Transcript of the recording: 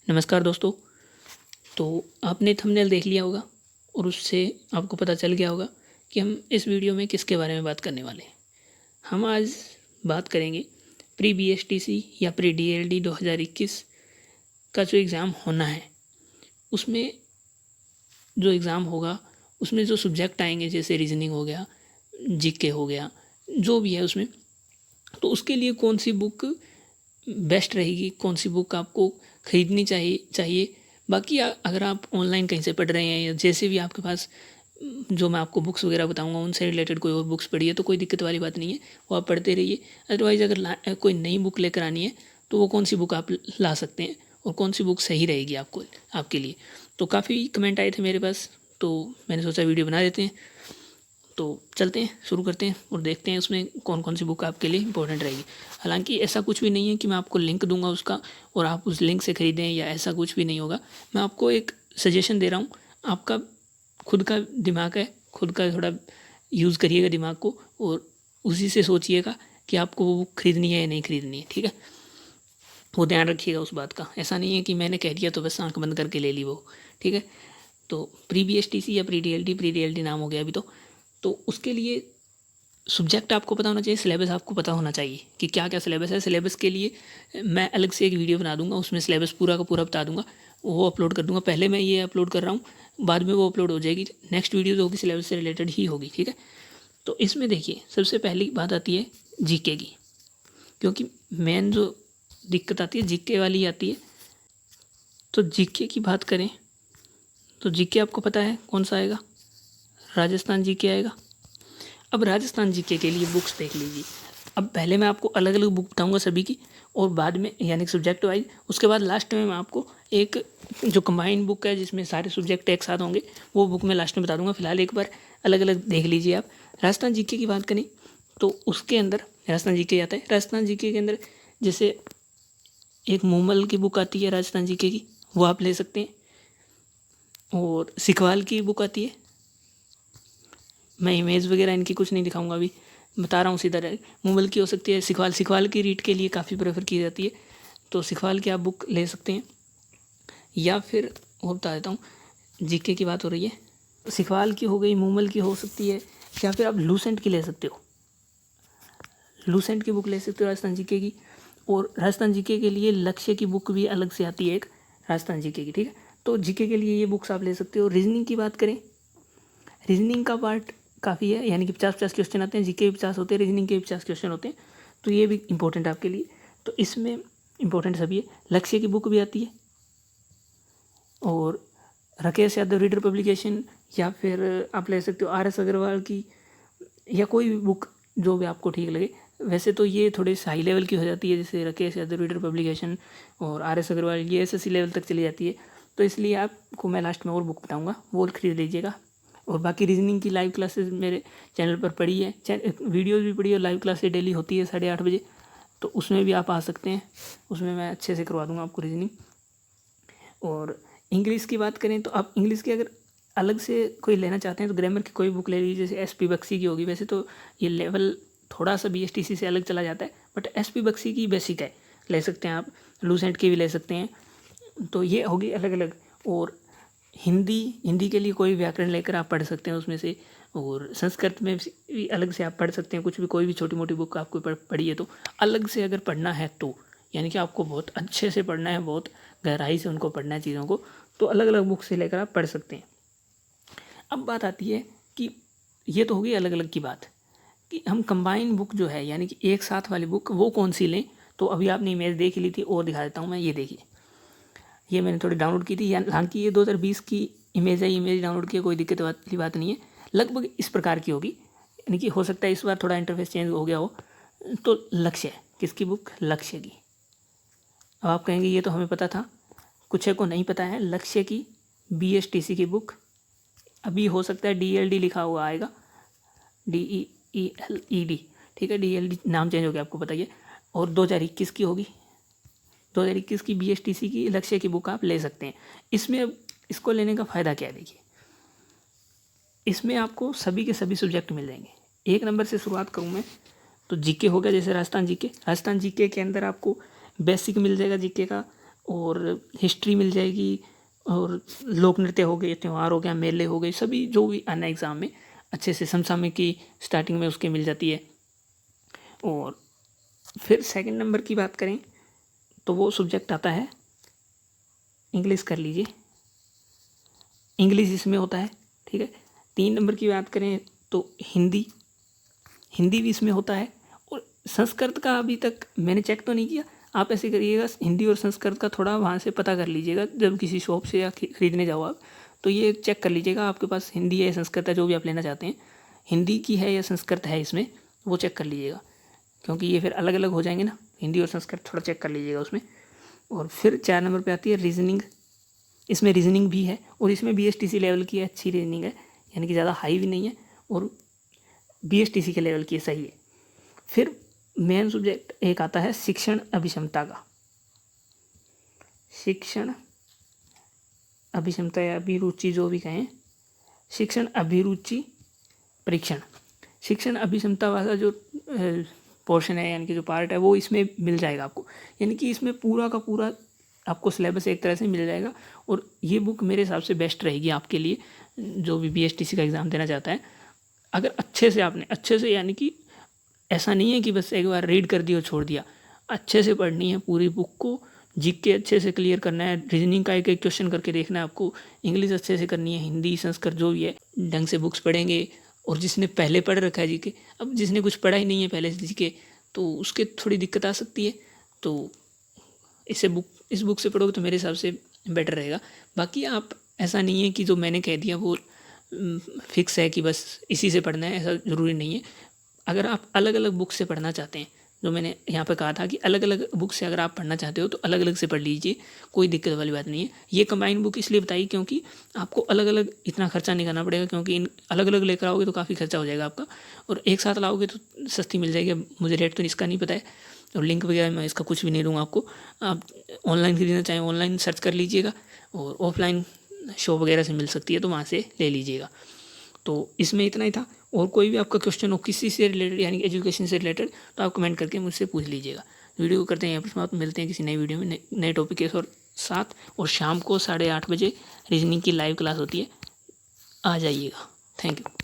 नमस्कार दोस्तों। तो आपने थंबनेल देख लिया होगा और उससे आपको पता चल गया होगा कि हम इस वीडियो में किसके बारे में बात करने वाले हैं। हम आज बात करेंगे प्री बीएसटीसी या प्री डीएलडी 2021 का जो एग्ज़ाम होना है, उसमें जो एग्ज़ाम होगा उसमें जो सब्जेक्ट आएंगे, जैसे रीजनिंग हो गया, जीके हो गया, जो भी है उसमें, तो उसके लिए कौन सी बुक बेस्ट रहेगी, कौन सी बुक आपको ख़रीदनी चाहिए। बाकी अगर आप ऑनलाइन कहीं से पढ़ रहे हैं या जैसे भी आपके पास जो मैं आपको बुक्स वगैरह बताऊंगा उनसे रिलेटेड कोई और बुक्स पढ़ी है तो कोई दिक्कत वाली बात नहीं है, वो आप पढ़ते रहिए। अदरवाइज़ अगर कोई नई बुक लेकर आनी है तो वो कौन सी बुक आप ला सकते हैं और कौन सी बुक सही रहेगी आपके लिए। तो काफ़ी कमेंट आए थे मेरे पास, तो मैंने सोचा वीडियो बना देते हैं। तो चलते हैं, शुरू करते हैं और देखते हैं उसमें कौन कौन सी बुक आपके लिए इंपॉर्टेंट रहेगी। हालांकि ऐसा कुछ भी नहीं है कि मैं आपको लिंक दूंगा उसका और आप उस लिंक से ख़रीदें, या ऐसा कुछ भी नहीं होगा। मैं आपको एक सजेशन दे रहा हूँ। आपका खुद का दिमाग है, खुद का थोड़ा यूज़ करिएगा दिमाग को और उसी से सोचिएगा कि आपको वो बुक खरीदनी है या नहीं खरीदनी है। ठीक है, वो ध्यान रखिएगा उस बात का। ऐसा नहीं है कि मैंने कह दिया तो बस आंख बंद करके ले ली वो। ठीक है, तो प्री बीएसटीसी या प्री डीएलडी नाम हो गया अभी तो उसके लिए सब्जेक्ट आपको पता होना चाहिए, सिलेबस आपको पता होना चाहिए कि क्या क्या सिलेबस है। सिलेबस के लिए मैं अलग से एक वीडियो बना दूंगा, उसमें सिलेबस पूरा का पूरा बता दूंगा, वो अपलोड कर दूंगा। पहले मैं ये अपलोड कर रहा हूँ, बाद में वो अपलोड हो जाएगी। नेक्स्ट वीडियो जो होगी सिलेबस से रिलेटेड ही होगी। ठीक है, तो इसमें देखिए सबसे पहली बात आती है जीके की, क्योंकि मेन जो दिक्कत आती है जीके वाली आती है। तो जीके की बात करें तो जीके आपको पता है कौन सा आएगा, राजस्थान जीके आएगा। अब राजस्थान जीके के लिए बुक्स देख लीजिए। अब पहले मैं आपको अलग अलग बुक बताऊंगा सभी की, और बाद में यानी सब्जेक्ट वाइज, उसके बाद लास्ट में मैं आपको एक जो कंबाइंड बुक है जिसमें सारे सब्जेक्ट एक साथ होंगे, वो बुक मैं लास्ट में बता दूंगा। फिलहाल एक बार अलग अलग देख लीजिए आप। राजस्थान जीके की बात करें तो उसके अंदर राजस्थान जीके आता है। राजस्थान जीके के अंदर जैसे एक मूमल की बुक आती है राजस्थान जीके की, वो आप ले सकते हैं। और सिखवाल की बुक आती है, मैं इमेज वगैरह इनकी कुछ नहीं दिखाऊंगा, अभी बता रहा हूँ सीधा डायरेक्ट। मूमल की हो सकती है, सिखवाल की रीड के लिए काफ़ी प्रेफर की जाती है, तो सिखवाल की आप बुक ले सकते हैं। या फिर और बता देता हूँ, जीके की बात हो रही है, सिखवाल की हो गई, मूमल की हो सकती है, या फिर आप लूसेंट की ले सकते हो। लूसेंट की बुक ले सकते हो राजस्थान जीके की। और राजस्थान जीके के लिए लक्ष्य की बुक भी अलग से आती है एक राजस्थान जीके की। ठीक है, तो जीके के लिए ये बुक्स आप ले सकते हो। रीजनिंग की बात करें, रीजनिंग का पार्ट काफ़ी है, यानी कि 50-50 क्वेश्चन आते हैं। जीके भी 50 होते हैं, रीजनिंग के भी 50 क्वेश्चन होते हैं, तो ये भी इंपॉर्टेंट है आपके लिए। तो इसमें इंपॉर्टेंट सभी है। लक्ष्य की बुक भी आती है, और राकेश यादव रीडर पब्लिकेशन, या फिर आप ले सकते हो RS अग्रवाल की, या कोई भी बुक जो भी आपको ठीक लगे। वैसे तो ये थोड़े हाई लेवल की हो जाती है, जैसे राकेश यादव रीडर पब्लिकेशन और RS अग्रवाल, ये SSC लेवल तक चली जाती है। तो इसलिए आपको मैं लास्ट में और बुक बताऊँगा, वो खरीद लीजिएगा। और बाकी रीजनिंग की लाइव क्लासेस मेरे चैनल पर पड़ी है, वीडियोज़ भी पड़ी है, और लाइव क्लासेस डेली होती है 8:30 बजे, तो उसमें भी आप आ सकते हैं। उसमें मैं अच्छे से करवा दूँगा आपको रीजनिंग। और इंग्लिश की बात करें तो आप इंग्लिश की अगर अलग से कोई लेना चाहते हैं तो ग्रामर की कोई बुक ले लीजिए, जैसे SP बख्शी की होगी। वैसे तो ये लेवल थोड़ा सा BSTC से अलग चला जाता है, बट SP बख्शी की बेसिक है, ले सकते हैं आप। लूसेंट की भी ले सकते हैं, तो ये होगी अलग अलग। और हिंदी के लिए कोई व्याकरण लेकर आप पढ़ सकते हैं उसमें से। और संस्कृत में भी अलग से आप पढ़ सकते हैं, कुछ भी कोई भी छोटी मोटी बुक आपको पढ़ी है तो अलग से अगर पढ़ना है तो, यानी कि आपको बहुत अच्छे से पढ़ना है, बहुत गहराई से उनको पढ़ना है चीज़ों को, तो अलग अलग बुक से लेकर आप पढ़ सकते हैं। अब बात आती है कि ये तो होगी अलग अलग की बात, कि हम कंबाइन बुक जो है यानी कि एक साथ वाली बुक वो कौन सी लें। तो अभी आपने इमेज देख ली थी, और दिखा देता हूँ मैं। ये देखिए, ये मैंने थोड़ी डाउनलोड की थी, हालांकि ये 2020 की इमेज है, इमेज डाउनलोड की, कोई दिक्कत वाली बात नहीं है। लगभग इस प्रकार की होगी, यानी कि हो सकता है इस बार थोड़ा इंटरफेस चेंज हो गया हो। तो लक्ष्य किसकी बुक, लक्ष्य की। अब आप कहेंगे ये तो हमें पता था, कुछ को नहीं पता है। लक्ष्य की BSTC की बुक, अभी हो सकता है DLD लिखा हुआ आएगा, DEELED। ठीक है, DLD नाम चेंज हो गया, आपको बताइए। और 2021 की होगी, 2021 की BSTC की लक्ष्य की बुक आप ले सकते हैं। इसमें अब इसको लेने का फ़ायदा क्या है, देखिए इसमें आपको सभी के सभी सब्जेक्ट मिल जाएंगे। एक नंबर से शुरुआत करूँ मैं तो जीके हो गया, जैसे राजस्थान जीके के अंदर आपको बेसिक मिल जाएगा जीके का, और हिस्ट्री मिल जाएगी, और लोक नृत्य हो गए, त्यौहार हो गया, मेले हो गए, सभी जो भी आना एग्ज़ाम में अच्छे से समसामयिक की स्टार्टिंग में उसके मिल जाती है। और फिर सेकंड नंबर की बात करें तो वो सब्जेक्ट आता है इंग्लिश, कर लीजिए, इंग्लिश इसमें होता है, ठीक है। 3 नंबर की बात करें तो हिंदी, हिंदी भी इसमें होता है। और संस्कृत का अभी तक मैंने चेक तो नहीं किया, आप ऐसे करिएगा, हिंदी और संस्कृत का थोड़ा वहाँ से पता कर लीजिएगा, जब किसी शॉप से या खरीदने जाओ आप, तो ये चेक कर लीजिएगा आपके पास हिंदी है या संस्कृत है, जो भी आप लेना चाहते हैं, हिंदी की है या संस्कृत है इसमें, वो चेक कर लीजिएगा, क्योंकि ये फिर अलग अलग हो जाएंगे ना, हिंदी और संस्कृत थोड़ा चेक कर लीजिएगा उसमें। और फिर 4 नंबर पे आती है रीजनिंग, इसमें रीजनिंग भी है, और इसमें BSTC लेवल की है, अच्छी रीजनिंग है, यानी कि ज़्यादा हाई भी नहीं है, और BSTC के लेवल की है, सही है। फिर मेन सब्जेक्ट एक आता है शिक्षण अभिक्षमता का, शिक्षण अभिक्षमता या अभिरुचि जो भी कहें, शिक्षण अभिरुचि परीक्षण। शिक्षण अभिक्षमता वाला जो पोर्शन है, यानी कि जो पार्ट है, वो इसमें मिल जाएगा आपको, यानी कि इसमें पूरा का पूरा आपको सिलेबस एक तरह से मिल जाएगा। और ये बुक मेरे हिसाब से बेस्ट रहेगी आपके लिए, जो भी BSTC का एग्ज़ाम देना चाहता है। अगर अच्छे से आपने, अच्छे से, यानी कि ऐसा नहीं है कि बस एक बार रीड कर दिया और छोड़ दिया, अच्छे से पढ़नी है पूरी बुक को, जीके अच्छे से क्लियर करना है, रीजनिंग का एक एक क्वेश्चन करके देखना है आपको, इंग्लिश अच्छे से करनी है, हिंदी संस्कृत जो भी है ढंग से बुक्स पढ़ेंगे। और जिसने पहले पढ़ रखा है जीके, अब जिसने कुछ पढ़ा ही नहीं है पहले से जीके, तो उसके थोड़ी दिक्कत आ सकती है, तो इस बुक से पढ़ोगे तो मेरे हिसाब से बेटर रहेगा। बाकी आप, ऐसा नहीं है कि जो मैंने कह दिया वो फिक्स है कि बस इसी से पढ़ना है, ऐसा ज़रूरी नहीं है। अगर आप अलग अलग बुक से पढ़ना चाहते हैं, जो मैंने यहाँ पे कहा था कि अलग अलग बुक से अगर आप पढ़ना चाहते हो तो अलग अलग से पढ़ लीजिए, कोई दिक्कत वाली बात नहीं है। ये कंबाइन बुक इसलिए बताई क्योंकि आपको अलग अलग इतना खर्चा नहीं करना पड़ेगा, क्योंकि इन अलग अलग लेकर आओगे तो काफ़ी खर्चा हो जाएगा आपका, और एक साथ लाओगे तो सस्ती मिल जाएगी। मुझे रेट तो इसका नहीं पता है, और लिंक वगैरह मैं इसका कुछ भी नहीं दूँगा आपको। आप ऑनलाइन खरीदना चाहें ऑनलाइन सर्च कर लीजिएगा, और ऑफलाइन शॉप वगैरह से मिल सकती है तो वहाँ से ले लीजिएगा। तो इसमें इतना ही था। और कोई भी आपका क्वेश्चन हो किसी से रिलेटेड, यानी एजुकेशन से रिलेटेड, तो आप कमेंट करके मुझसे पूछ लीजिएगा। वीडियो को करते हैं यहाँ पर समाप्त, मिलते हैं किसी नई वीडियो में नए टॉपिक के साथ। और शाम को 8:30 बजे रीजनिंग की लाइव क्लास होती है, आ जाइएगा। Thank you.